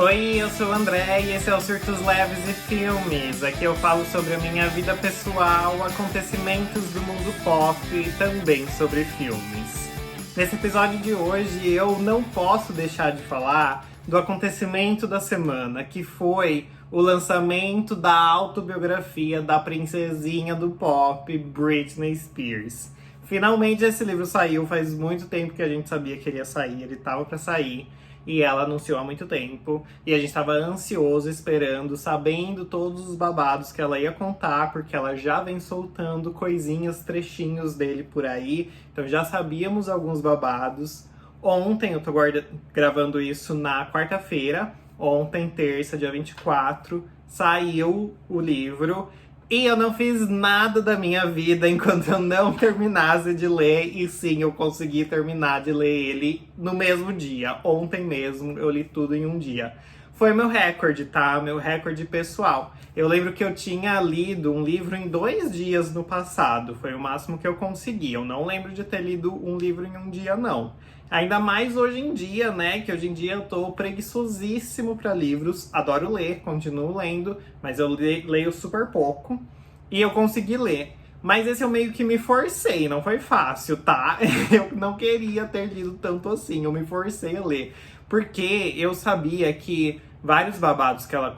Oi, eu sou o André e esse é o Surtos Leves e Filmes. Aqui eu falo sobre a minha vida pessoal, acontecimentos do mundo pop e também sobre filmes. Nesse episódio de hoje eu não posso deixar de falar do acontecimento da semana, que foi o lançamento da autobiografia da princesinha do pop, Britney Spears. Finalmente esse livro saiu, faz muito tempo que a gente sabia que ele ia sair, ele tava pra sair. E ela anunciou há muito tempo. E a gente estava ansioso, esperando, sabendo todos os babados que ela ia contar, porque ela já vem soltando coisinhas, trechinhos dele por aí. Então já sabíamos alguns babados. Ontem, eu tô gravando isso na quarta-feira. Ontem, terça, dia 24, saiu o livro. E eu não fiz nada da minha vida enquanto eu não terminasse de ler. E sim, eu consegui terminar de ler ele no mesmo dia. Ontem mesmo, eu li tudo em um dia. Foi meu recorde, tá? Meu recorde pessoal. Eu lembro que eu tinha lido um livro em 2 dias no passado. Foi o máximo que eu consegui. Eu não lembro de ter lido um livro em um dia, não. Ainda mais hoje em dia, né? Que hoje em dia eu tô preguiçosíssimo pra livros. Adoro ler, continuo lendo, mas eu leio super pouco. E eu consegui ler. Mas esse eu meio que me forcei, não foi fácil, tá? Eu não queria ter lido tanto assim, eu me forcei a ler. Porque eu sabia que vários babados que ela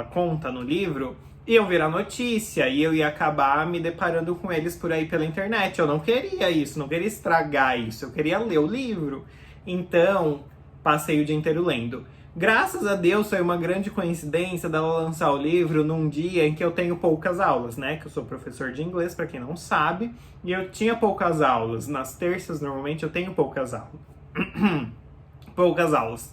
conta no livro iam virar notícia e eu ia acabar me deparando com eles por aí pela internet. Eu não queria isso, não queria estragar isso, eu queria ler o livro. Então, passei o dia inteiro lendo. Graças a Deus, foi uma grande coincidência dela lançar o livro num dia em que eu tenho poucas aulas, né? Que eu sou professor de inglês, pra quem não sabe, e eu tinha poucas aulas. Nas terças, normalmente, eu tenho poucas aulas. Poucas aulas.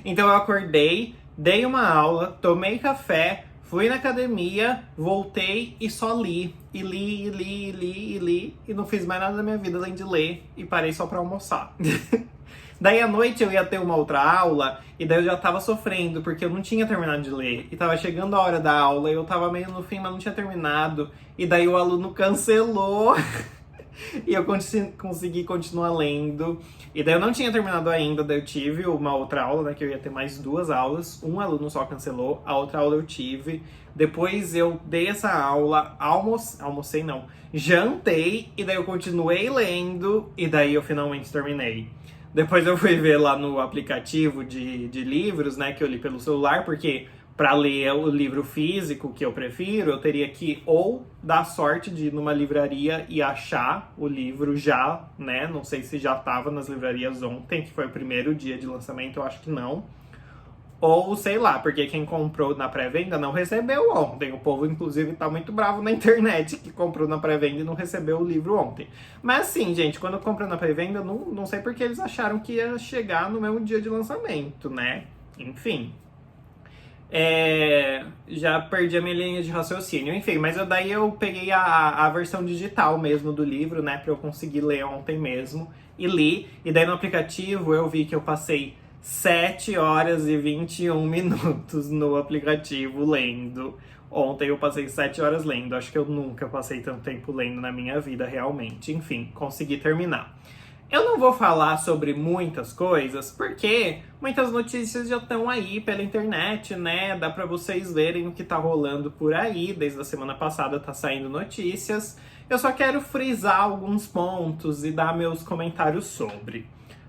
Então eu acordei, dei uma aula, tomei café, fui na academia, voltei e só li. E li, e não fiz mais nada da minha vida além de ler e parei só pra almoçar. Daí à noite eu ia ter uma outra aula e daí eu já tava sofrendo porque eu não tinha terminado de ler. E tava chegando a hora da aula e eu tava meio no fim, mas não tinha terminado. E daí o aluno cancelou. E eu consegui continuar lendo. E daí eu não tinha terminado ainda, daí eu tive uma outra aula, né, que eu ia ter mais 2 aulas. Um aluno só cancelou, a outra aula eu tive. Depois eu dei essa aula, almocei não, jantei, e daí eu continuei lendo, e daí eu finalmente terminei. Depois eu fui ver lá no aplicativo de livros, né, que eu li pelo celular, porque para ler o livro físico, que eu prefiro, eu teria que ou dar sorte de ir numa livraria e achar o livro já, né? Não sei se já estava nas livrarias ontem, que foi o primeiro dia de lançamento, eu acho que não. Ou sei lá, porque quem comprou na pré-venda não recebeu ontem. O povo, inclusive, tá muito bravo na internet que comprou na pré-venda e não recebeu o livro ontem. Mas assim, gente, quando compra na pré-venda, não sei porque eles acharam que ia chegar no mesmo dia de lançamento, né? Enfim. Já perdi a minha linha de raciocínio, enfim, mas daí eu peguei a versão digital mesmo do livro, né, pra eu conseguir ler ontem mesmo, e li, e daí no aplicativo eu vi que eu passei 7 horas e 21 minutos no aplicativo lendo. Ontem eu passei 7 horas lendo, acho que eu nunca passei tanto tempo lendo na minha vida realmente, enfim, consegui terminar. Eu não vou falar sobre muitas coisas, porque muitas notícias já estão aí pela internet, né? Dá pra vocês verem o que tá rolando por aí. Desde a semana passada tá saindo notícias. Eu só quero frisar alguns pontos e dar meus comentários sobre.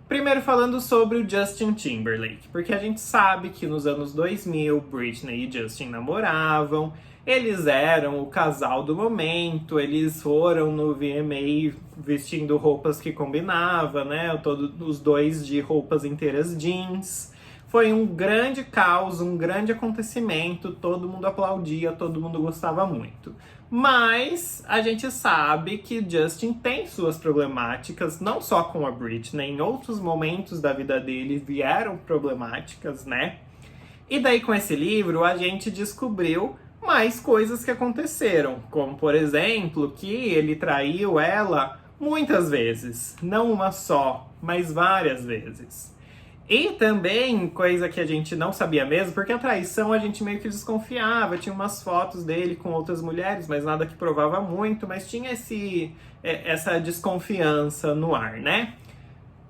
Primeiro falando sobre o Justin Timberlake, porque a gente sabe que nos anos 2000, Britney e Justin namoravam. Eles eram o casal do momento, eles foram no VMA vestindo roupas que combinavam, né? Os dois de roupas inteiras jeans. Foi um grande caos, um grande acontecimento, todo mundo aplaudia, todo mundo gostava muito. Mas a gente sabe que Justin tem suas problemáticas, não só com a Britney, em outros momentos da vida dele vieram problemáticas, né? E daí com esse livro a gente descobriu mais coisas que aconteceram, como por exemplo que ele traiu ela muitas vezes, não uma só, mas várias vezes. E também, coisa que a gente não sabia mesmo, porque a traição a gente meio que desconfiava, tinha umas fotos dele com outras mulheres, mas nada que provava muito, mas tinha essa desconfiança no ar, né?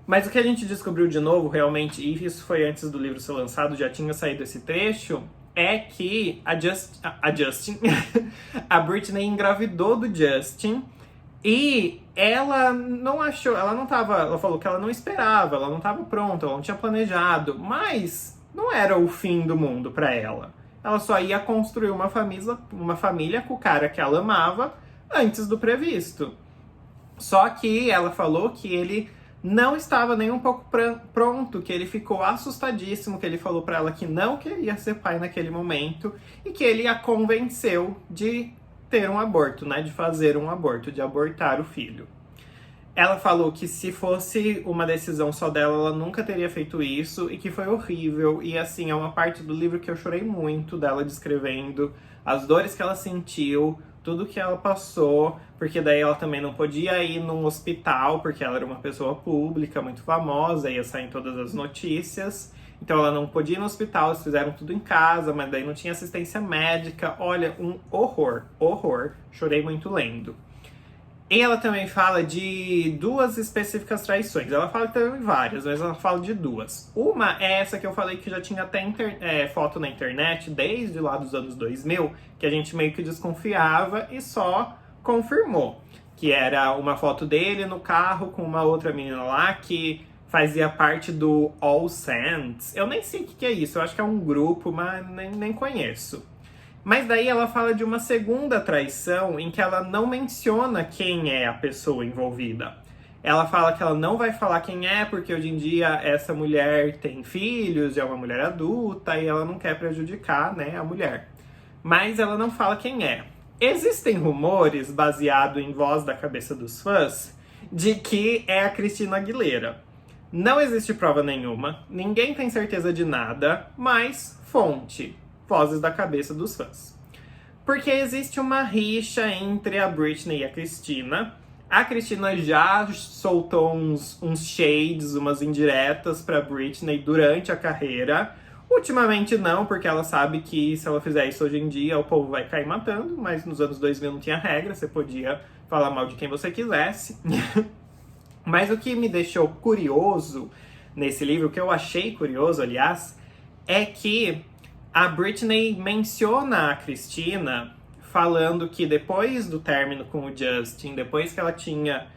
Mas o que a gente descobriu de novo, realmente, e isso foi antes do livro ser lançado, já tinha saído esse trecho, é que a Justin, a Britney engravidou do Justin e ela não achou, ela falou que ela não esperava, ela não estava pronta, ela não tinha planejado, mas não era o fim do mundo para ela. Ela só ia construir uma família com o cara que ela amava antes do previsto. Só que ela falou que ele não estava nem um pouco pronto, que ele ficou assustadíssimo, que ele falou para ela que não queria ser pai naquele momento e que ele a convenceu de ter um aborto, né, de fazer um aborto, de abortar o filho. Ela falou que se fosse uma decisão só dela, ela nunca teria feito isso e que foi horrível. E assim, é uma parte do livro que eu chorei muito dela descrevendo as dores que ela sentiu, tudo que ela passou, porque daí ela também não podia ir num hospital, porque ela era uma pessoa pública, muito famosa, ia sair em todas as notícias. Então ela não podia ir no hospital, eles fizeram tudo em casa, mas daí não tinha assistência médica. Olha, um horror, horror. Chorei muito lendo. E ela também fala de duas específicas traições. Ela fala que teve várias, mas ela fala de duas. Uma é essa que eu falei que já tinha até foto na internet, desde lá dos anos 2000, que a gente meio que desconfiava e só confirmou. Que era uma foto dele no carro com uma outra menina lá que fazia parte do All Saints. Eu nem sei o que é isso, eu acho que é um grupo, mas nem conheço. Mas daí ela fala de uma segunda traição em que ela não menciona quem é a pessoa envolvida. Ela fala que ela não vai falar quem é, porque hoje em dia essa mulher tem filhos, já é uma mulher adulta, e ela não quer prejudicar, né, a mulher. Mas ela não fala quem é. Existem rumores, baseado em voz da cabeça dos fãs, de que é a Christina Aguilera. Não existe prova nenhuma, ninguém tem certeza de nada, mas fonte. Vozes da cabeça dos fãs. Porque existe uma rixa entre a Britney e a Christina. A Christina já soltou uns shades, umas indiretas pra Britney durante a carreira. Ultimamente não, porque ela sabe que se ela fizer isso hoje em dia, o povo vai cair matando. Mas nos anos 2000 não tinha regra, você podia falar mal de quem você quisesse. Mas o que me deixou curioso nesse livro, o que eu achei curioso, aliás, é que a Britney menciona a Christina falando que depois do término com o Justin, depois que ela tinha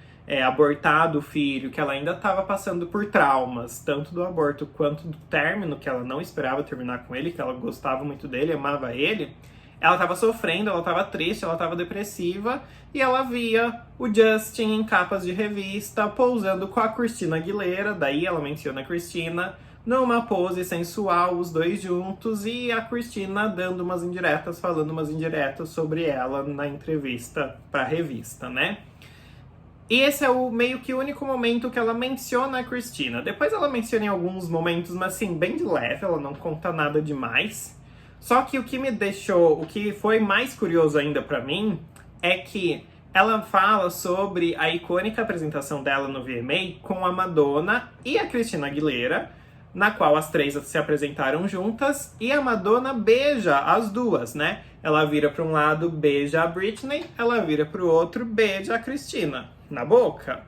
abortado o filho, que ela ainda estava passando por traumas, tanto do aborto quanto do término, que ela não esperava terminar com ele, que ela gostava muito dele, amava ele, ela estava sofrendo, ela estava triste, ela estava depressiva, e ela via o Justin em capas de revista, pousando com a Christina Aguilera, daí ela menciona a Christina, numa pose sensual, os dois juntos, e a Christina dando umas indiretas, falando umas indiretas sobre ela na entrevista pra revista, né? E esse é o meio que o único momento que ela menciona a Christina. Depois ela menciona em alguns momentos, mas assim, bem de leve, ela não conta nada demais. Só que o que foi mais curioso ainda pra mim, é que ela fala sobre a icônica apresentação dela no VMA com a Madonna e a Christina Aguilera, na qual as três se apresentaram juntas, e a Madonna beija as duas, né? Ela vira para um lado, beija a Britney, ela vira para o outro, beija a Christina, na boca.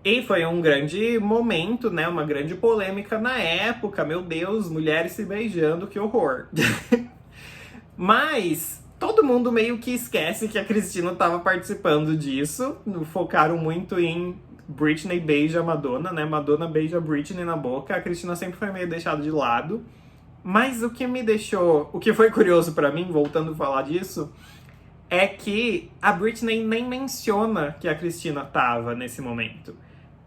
E foi um grande momento, né? Uma grande polêmica na época, meu Deus, mulheres se beijando, que horror. Mas todo mundo meio que esquece que a Christina estava participando disso, focaram muito em Britney beija a Madonna, né? Madonna beija a Britney na boca. A Christina sempre foi meio deixada de lado. Mas o que foi curioso pra mim, voltando a falar disso, é que a Britney nem menciona que a Christina tava nesse momento.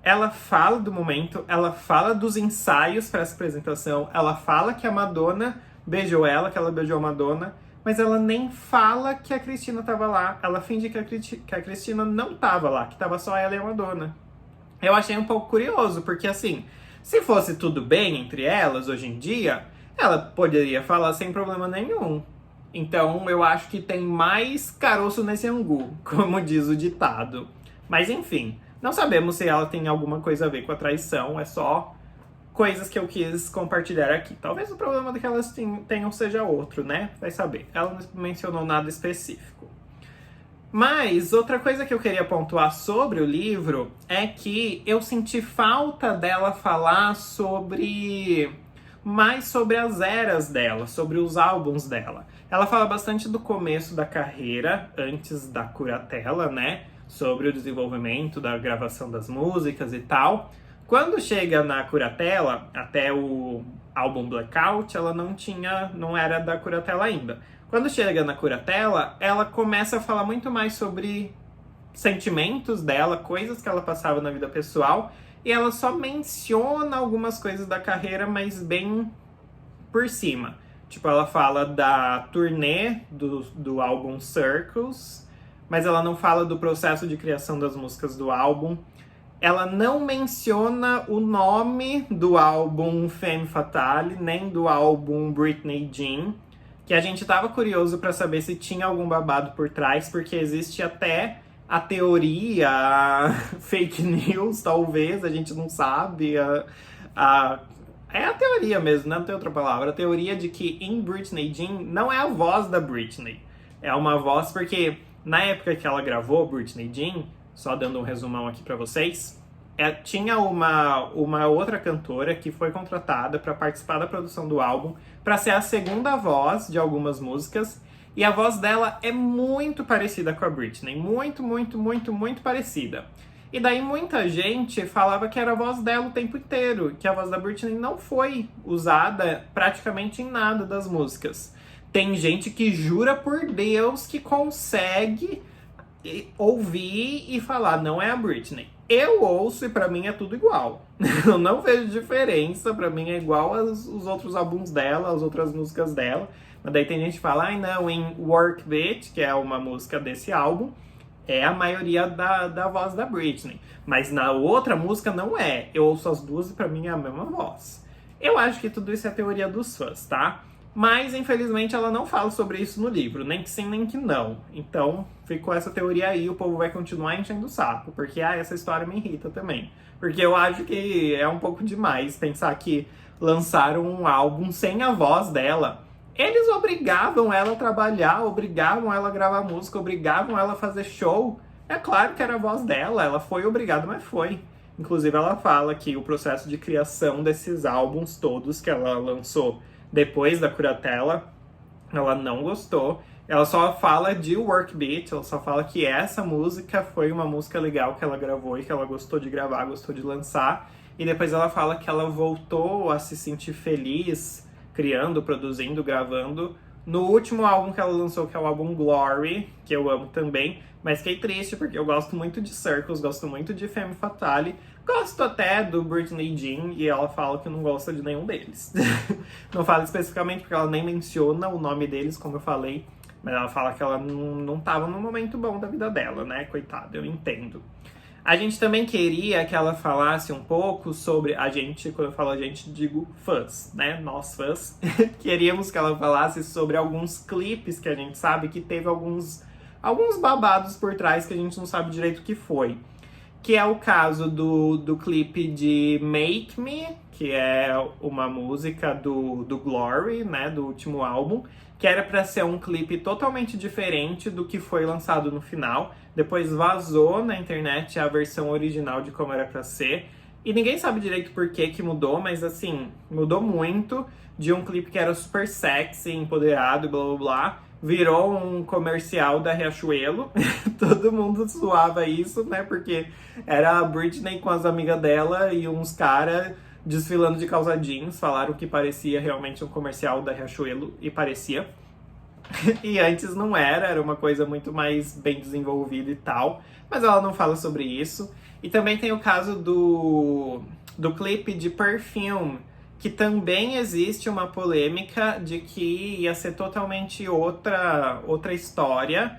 Ela fala do momento, ela fala dos ensaios para essa apresentação, ela fala que a Madonna beijou ela, que ela beijou a Madonna, mas ela nem fala que a Christina tava lá. Ela finge que a Christina não tava lá, que tava só ela e a Madonna. Eu achei um pouco curioso, porque assim, se fosse tudo bem entre elas hoje em dia, ela poderia falar sem problema nenhum. Então eu acho que tem mais caroço nesse angu, como diz o ditado. Mas enfim, não sabemos se ela tem alguma coisa a ver com a traição, é só coisas que eu quis compartilhar aqui. Talvez o problema que elas tenham seja outro, né? Vai saber. Ela não mencionou nada específico. Mas outra coisa que eu queria pontuar sobre o livro é que eu senti falta dela falar mais sobre as eras dela, sobre os álbuns dela. Ela fala bastante do começo da carreira, antes da Curatella, né? Sobre o desenvolvimento da gravação das músicas e tal. Quando chega na Curatella, até o álbum Blackout, ela não era da Curatella ainda. Quando chega na Curatella, ela começa a falar muito mais sobre sentimentos dela, coisas que ela passava na vida pessoal, e ela só menciona algumas coisas da carreira, mas bem por cima. Tipo, ela fala da turnê do álbum Circles, mas ela não fala do processo de criação das músicas do álbum. Ela não menciona o nome do álbum Femme Fatale, nem do álbum Britney Jean, que a gente tava curioso para saber se tinha algum babado por trás, porque existe até a teoria, a fake news, talvez, a gente não sabe, é a teoria mesmo, não tem outra palavra, a teoria de que em Britney Jean não é a voz da Britney, é uma voz, porque na época que ela gravou Britney Jean, só dando um resumão aqui para vocês, tinha uma outra cantora que foi contratada para participar da produção do álbum, para ser a segunda voz de algumas músicas, e a voz dela é muito parecida com a Britney, muito, muito, muito, muito parecida. E daí muita gente falava que era a voz dela o tempo inteiro, que a voz da Britney não foi usada praticamente em nada das músicas. Tem gente que jura por Deus que consegue ouvir e falar, não é a Britney. Eu ouço e pra mim é tudo igual. Eu não vejo diferença, pra mim é igual os outros álbuns dela, as outras músicas dela. Mas daí tem gente que fala, não, em Work Bitch, que é uma música desse álbum, é a maioria da voz da Britney. Mas na outra música não é. Eu ouço as duas e pra mim é a mesma voz. Eu acho que tudo isso é teoria dos fãs, tá? Mas, infelizmente, ela não fala sobre isso no livro, nem que sim, nem que não. Então, ficou essa teoria aí, o povo vai continuar enchendo o saco, porque essa história me irrita também. Porque eu acho que é um pouco demais pensar que lançaram um álbum sem a voz dela. Eles obrigavam ela a trabalhar, obrigavam ela a gravar música, obrigavam ela a fazer show. É claro que era a voz dela, ela foi obrigada, mas foi. Inclusive, ela fala que o processo de criação desses álbuns todos que ela lançou depois da Curatella, ela não gostou. Ela só fala de Work Beat, ela só fala que essa música foi uma música legal que ela gravou e que ela gostou de gravar, gostou de lançar. E depois ela fala que ela voltou a se sentir feliz criando, produzindo, gravando no último álbum que ela lançou, que é o álbum Glory, que eu amo também. Mas fiquei triste porque eu gosto muito de Circles, gosto muito de Femme Fatale, gosto até do Britney Jean, e ela fala que não gosta de nenhum deles. Não fala especificamente porque ela nem menciona o nome deles, como eu falei, mas ela fala que ela não tava num momento bom da vida dela, né? Coitada, eu entendo. A gente também queria que ela falasse um pouco sobre a gente, quando eu falo a gente, digo fãs, né? Nós fãs. Queríamos que ela falasse sobre alguns clipes que a gente sabe que teve alguns babados por trás que a gente não sabe direito o que foi. Que é o caso do clipe de Make Me, que é uma música do Glory, né, do último álbum, que era para ser um clipe totalmente diferente do que foi lançado no final. Depois vazou na internet a versão original de como era para ser. E ninguém sabe direito por que mudou, mas assim, mudou muito de um clipe que era super sexy, empoderado e blá blá blá. Virou um comercial da Riachuelo. Todo mundo zoava isso, né? Porque era a Britney com as amigas dela e uns caras desfilando de calça jeans. Falaram que parecia realmente um comercial da Riachuelo, e parecia. E antes não era uma coisa muito mais bem desenvolvida e tal. Mas ela não fala sobre isso. E também tem o caso do clipe de Perfume, que também existe uma polêmica de que ia ser totalmente outra história.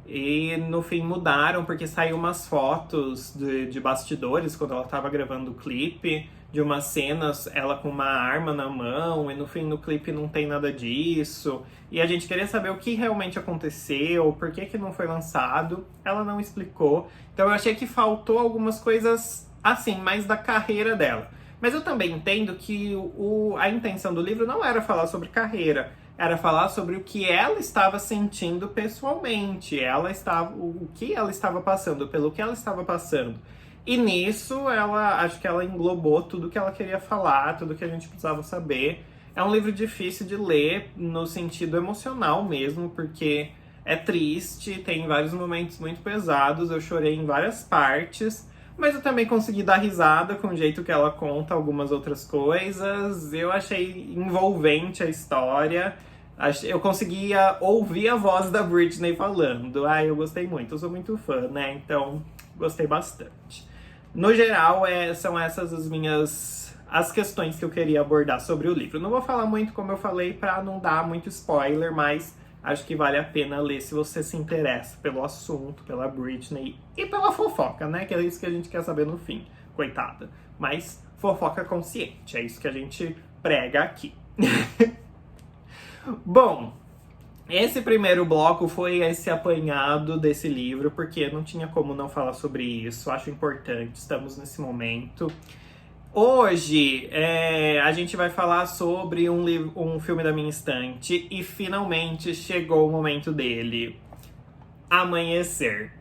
E no fim mudaram, porque saiu umas fotos de bastidores quando ela estava gravando o clipe, de umas cenas, ela com uma arma na mão, e no fim no clipe não tem nada disso. E a gente queria saber o que realmente aconteceu, por que não foi lançado. Ela não explicou. Então eu achei que faltou algumas coisas assim, mais da carreira dela. Mas eu também entendo que a intenção do livro não era falar sobre carreira, era falar sobre o que ela estava sentindo pessoalmente, o que ela estava passando, pelo que ela estava passando. E nisso, acho que ela englobou tudo que ela queria falar, tudo que a gente precisava saber. É um livro difícil de ler no sentido emocional mesmo, porque é triste, tem vários momentos muito pesados, eu chorei em várias partes, mas eu também consegui dar risada com o jeito que ela conta algumas outras coisas. Eu achei envolvente a história. Eu conseguia ouvir a voz da Britney falando. Eu gostei muito, eu sou muito fã, né? Então, gostei bastante. No geral, são essas as questões que eu queria abordar sobre o livro. Não vou falar muito, como eu falei, para não dar muito spoiler, mas acho que vale a pena ler se você se interessa pelo assunto, pela Britney e pela fofoca, né? Que é isso que a gente quer saber no fim, coitada. Mas fofoca consciente, é isso que a gente prega aqui. Bom, esse primeiro bloco foi esse apanhado desse livro, porque não tinha como não falar sobre isso, acho importante, estamos nesse momento. Hoje, a gente vai falar sobre um filme da minha estante e finalmente chegou o momento dele. Amanhecer.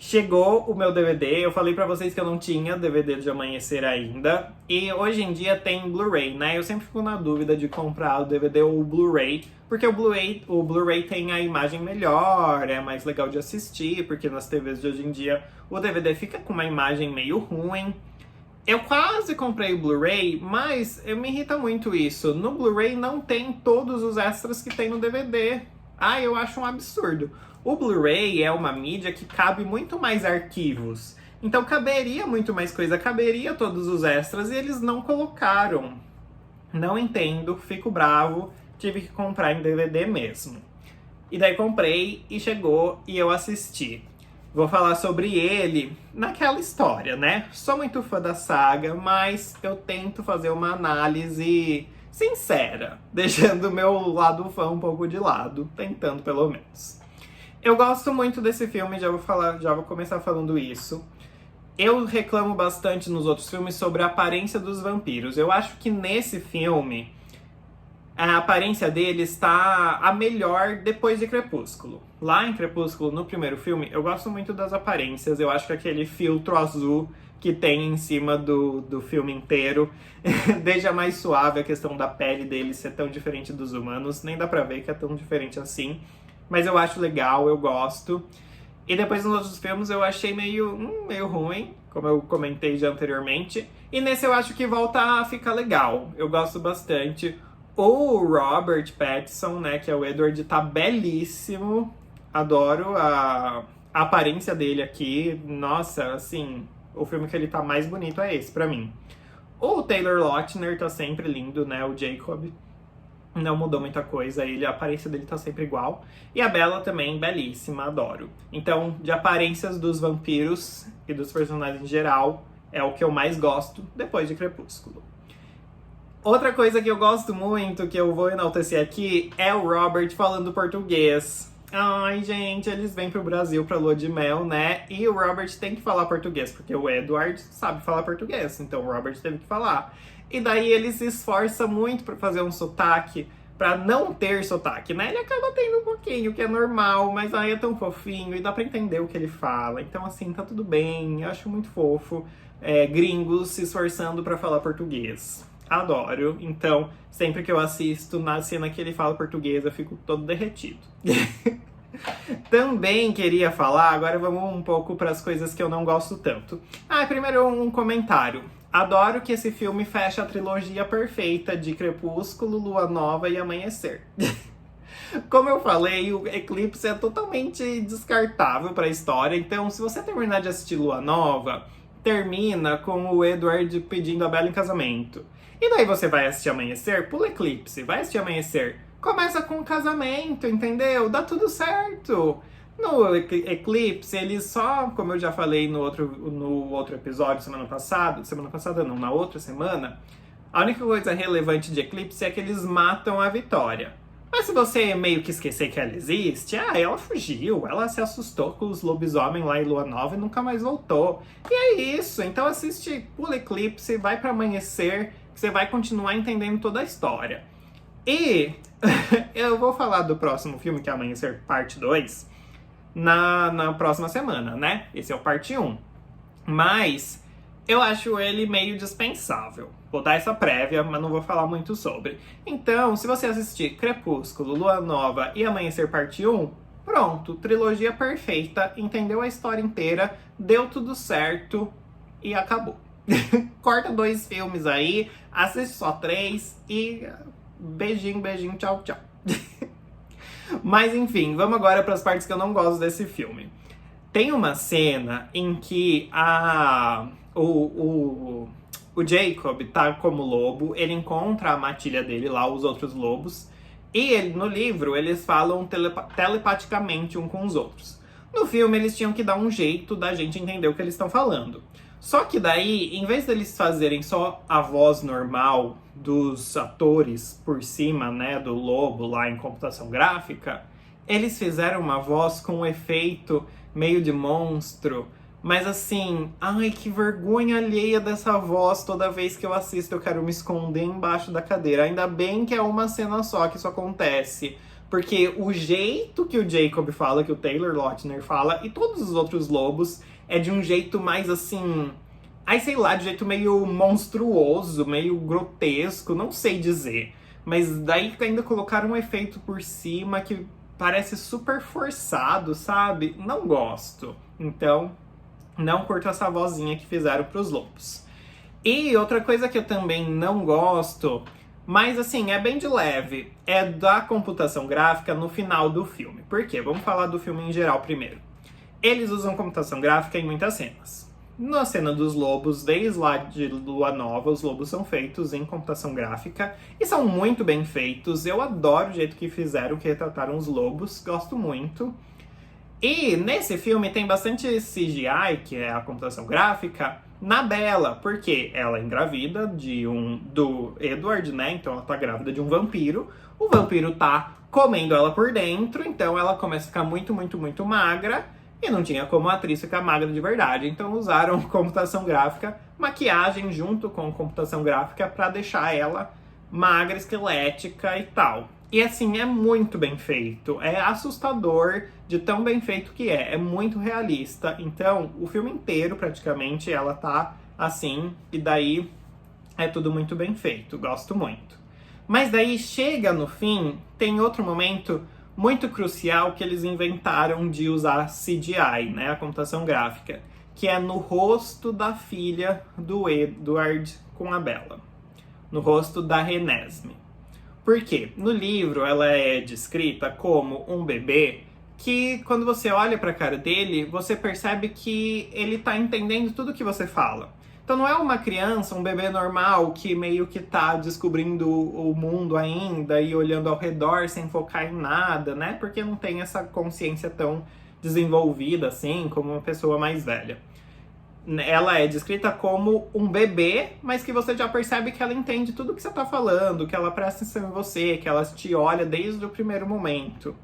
Chegou o meu DVD, eu falei pra vocês que eu não tinha DVD de Amanhecer ainda, e hoje em dia tem Blu-ray, né? Eu sempre fico na dúvida de comprar o DVD ou o Blu-ray, porque o Blu-ray tem a imagem melhor, é mais legal de assistir, porque nas TVs de hoje em dia o DVD fica com uma imagem meio ruim. Eu quase comprei o Blu-ray, mas me irrita muito isso. No Blu-ray não tem todos os extras que tem no DVD. Eu acho um absurdo. O Blu-ray é uma mídia que cabe muito mais arquivos. Então caberia muito mais coisa, caberia todos os extras e eles não colocaram. Não entendo, fico bravo, tive que comprar em DVD mesmo. E daí comprei e chegou e eu assisti. Vou falar sobre ele naquela história, né? Sou muito fã da saga, mas eu tento fazer uma análise sincera, deixando o meu lado fã um pouco de lado, tentando pelo menos. Eu gosto muito desse filme, já vou começar falando isso. Eu reclamo bastante nos outros filmes sobre a aparência dos vampiros. Eu acho que nesse filme a aparência dele está a melhor depois de Crepúsculo. Lá em Crepúsculo, no primeiro filme, eu gosto muito das aparências. Eu acho que aquele filtro azul que tem em cima do filme inteiro deixa mais suave a questão da pele dele ser tão diferente dos humanos. Nem dá pra ver que é tão diferente assim. Mas eu acho legal, eu gosto. E depois nos outros filmes eu achei meio ruim, como eu comentei já anteriormente. E nesse eu acho que volta a ficar legal. Eu gosto bastante. O Robert Pattinson, né, que é o Edward, tá belíssimo. Adoro a aparência dele aqui. Nossa, assim, o filme que ele tá mais bonito é esse pra mim. O Taylor Lautner tá sempre lindo, né, o Jacob. Não mudou muita coisa, a aparência dele tá sempre igual. E a Bella também, belíssima, adoro. Então, de aparências dos vampiros e dos personagens em geral, é o que eu mais gosto depois de Crepúsculo. Outra coisa que eu gosto muito, que eu vou enaltecer aqui, é o Robert falando português. Ai, gente, eles vêm pro Brasil pra lua de mel, né? E o Robert tem que falar português, porque o Edward sabe falar português, então o Robert teve que falar. E daí ele se esforça muito pra fazer um sotaque, pra não ter sotaque, né? Ele acaba tendo um pouquinho, que é normal, mas aí é tão fofinho e dá pra entender o que ele fala. Então, assim, tá tudo bem, eu acho muito fofo. Gringos se esforçando pra falar português. Adoro. Então, sempre que eu assisto, na cena que ele fala português, eu fico todo derretido. Também queria falar, agora vamos um pouco para as coisas que eu não gosto tanto. Primeiro um comentário. Adoro que esse filme fecha a trilogia perfeita de Crepúsculo, Lua Nova e Amanhecer. Como eu falei, o Eclipse é totalmente descartável para a história, então se você terminar de assistir Lua Nova, termina com o Edward pedindo a Bella em casamento. E daí você vai assistir Amanhecer, pula Eclipse, vai assistir Amanhecer. Começa com o casamento, entendeu? Dá tudo certo. No Eclipse, eles só, como eu já falei no outro episódio na outra semana, a única coisa relevante de Eclipse é que eles matam a Vitória. Mas se você meio que esquecer que ela existe, ela fugiu, ela se assustou com os lobisomens lá em Lua Nova e nunca mais voltou. E é isso, então assiste Pula Eclipse, vai pra Amanhecer, que você vai continuar entendendo toda a história. E Eu vou falar do próximo filme, que é Amanhecer Parte 2, na próxima semana, né? Esse é o parte 1. Mas eu acho ele meio dispensável. Vou dar essa prévia, mas não vou falar muito sobre. Então, se você assistir Crepúsculo, Lua Nova e Amanhecer Parte 1, pronto, trilogia perfeita, entendeu a história inteira, deu tudo certo e acabou. Corta 2 filmes aí, assiste só 3 e beijinho, beijinho, tchau, tchau. Mas enfim, vamos agora para as partes que eu não gosto desse filme. Tem uma cena em que o Jacob tá como lobo, ele encontra a matilha dele lá, os outros lobos, e no livro eles falam telepaticamente um com os outros. No filme eles tinham que dar um jeito da gente entender o que eles estão falando. Só que daí, em vez deles fazerem só a voz normal dos atores por cima, né, do lobo lá em computação gráfica, eles fizeram uma voz com um efeito meio de monstro, mas assim, ai, que vergonha alheia dessa voz. Toda vez que eu assisto eu quero me esconder embaixo da cadeira. Ainda bem que é uma cena só que isso acontece, porque o jeito que o Jacob fala, que o Taylor Lautner fala, e todos os outros lobos, é de um jeito mais assim, ai, sei lá, de jeito meio monstruoso, meio grotesco, não sei dizer. Mas daí ainda colocaram um efeito por cima que parece super forçado, sabe? Não gosto. Então, não curto essa vozinha que fizeram pros lobos. E outra coisa que eu também não gosto, mas assim, é bem de leve, é da computação gráfica no final do filme. Por quê? Vamos falar do filme em geral primeiro. Eles usam computação gráfica em muitas cenas. Na cena dos lobos, desde lá de Lua Nova, os lobos são feitos em computação gráfica e são muito bem feitos. Eu adoro o jeito que fizeram, que retrataram os lobos, gosto muito. E nesse filme tem bastante CGI, que é a computação gráfica, na Bella, porque ela engravida do Edward, né? Então ela tá grávida de um vampiro. O vampiro tá comendo ela por dentro, então ela começa a ficar muito, muito, muito magra. E não tinha como a atriz ficar magra de verdade, então usaram computação gráfica, maquiagem junto com computação gráfica para deixar ela magra, esquelética e tal. E assim, é muito bem feito, é assustador de tão bem feito que é muito realista. Então, o filme inteiro praticamente ela tá assim, e daí é tudo muito bem feito, gosto muito. Mas daí chega no fim, tem outro momento muito crucial que eles inventaram de usar CGI, né, a computação gráfica, que é no rosto da filha do Edward com a Bella, no rosto da Renesmee. Por quê? No livro ela é descrita como um bebê que, quando você olha para a cara dele, você percebe que ele tá entendendo tudo que você fala. Então não é uma criança, um bebê normal que meio que tá descobrindo o mundo ainda e olhando ao redor sem focar em nada, né? Porque não tem essa consciência tão desenvolvida assim como uma pessoa mais velha. Ela é descrita como um bebê, mas que você já percebe que ela entende tudo que você tá falando, que ela presta atenção em você, que ela te olha desde o primeiro momento.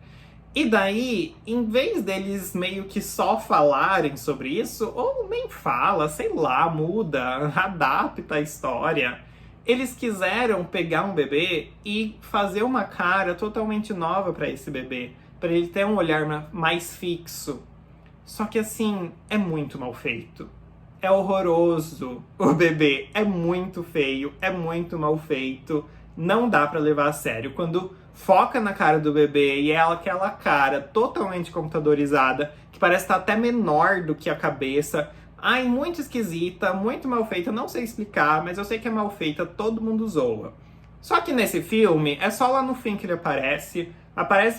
E daí, em vez deles meio que só falarem sobre isso, ou nem fala, sei lá, muda, adapta a história, eles quiseram pegar um bebê e fazer uma cara totalmente nova para esse bebê, para ele ter um olhar mais fixo. Só que assim, é muito mal feito. É horroroso. O bebê é muito feio, é muito mal feito. Não dá pra levar a sério. Quando foca na cara do bebê e é aquela cara totalmente computadorizada, que parece estar até menor do que a cabeça. Ai, muito esquisita, muito mal feita, não sei explicar, mas eu sei que é mal feita, todo mundo zoa. Só que nesse filme, é só lá no fim que ele aparece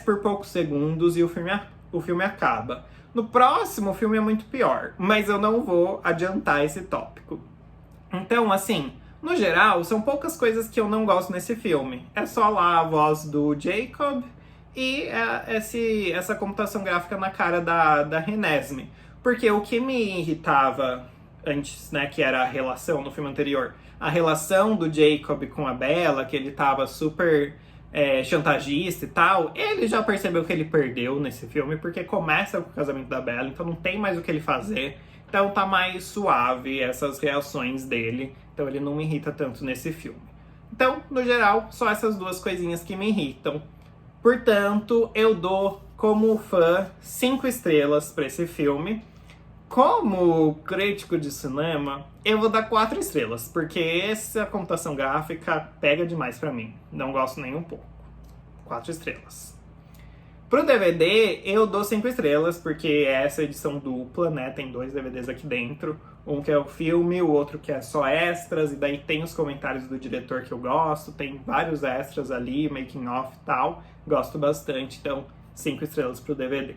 por poucos segundos e o filme acaba. No próximo, o filme é muito pior, mas eu não vou adiantar esse tópico. Então, assim, no geral, são poucas coisas que eu não gosto nesse filme. É só lá a voz do Jacob e essa computação gráfica na cara da Renesmee. Porque o que me irritava antes, né, que era a relação no filme anterior, a relação do Jacob com a Bella, que ele tava super chantagista e tal, ele já percebeu que ele perdeu nesse filme, porque começa com o casamento da Bella, então não tem mais o que ele fazer. Então tá mais suave essas reações dele, então ele não me irrita tanto nesse filme. Então, no geral, só essas duas coisinhas que me irritam. Portanto, eu dou, como fã, 5 estrelas para esse filme. Como crítico de cinema, eu vou dar 4 estrelas, porque essa computação gráfica pega demais pra mim. Não gosto nem um pouco. 4 estrelas. Pro DVD, eu dou 5 estrelas, porque é essa edição dupla, né? Tem 2 DVDs aqui dentro. Um que é o filme, o outro que é só extras, e daí tem os comentários do diretor que eu gosto, tem vários extras ali, making of e tal. Gosto bastante, então 5 estrelas pro DVD.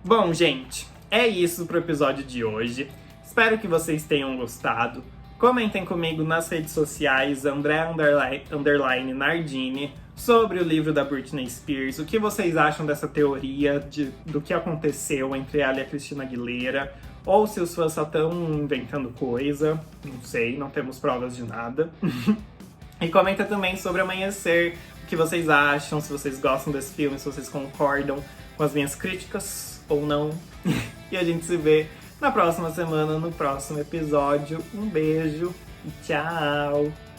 Bom, gente, é isso pro episódio de hoje. Espero que vocês tenham gostado. Comentem comigo nas redes sociais, André_Nardini, sobre o livro da Britney Spears. O que vocês acham dessa teoria do que aconteceu entre ela e a Christina Aguilera? Ou se os fãs só estão inventando coisa. Não sei, não temos provas de nada. E comenta também sobre Amanhecer, o que vocês acham, se vocês gostam desse filme, se vocês concordam com as minhas críticas ou não. E a gente se vê na próxima semana, no próximo episódio. Um beijo e tchau!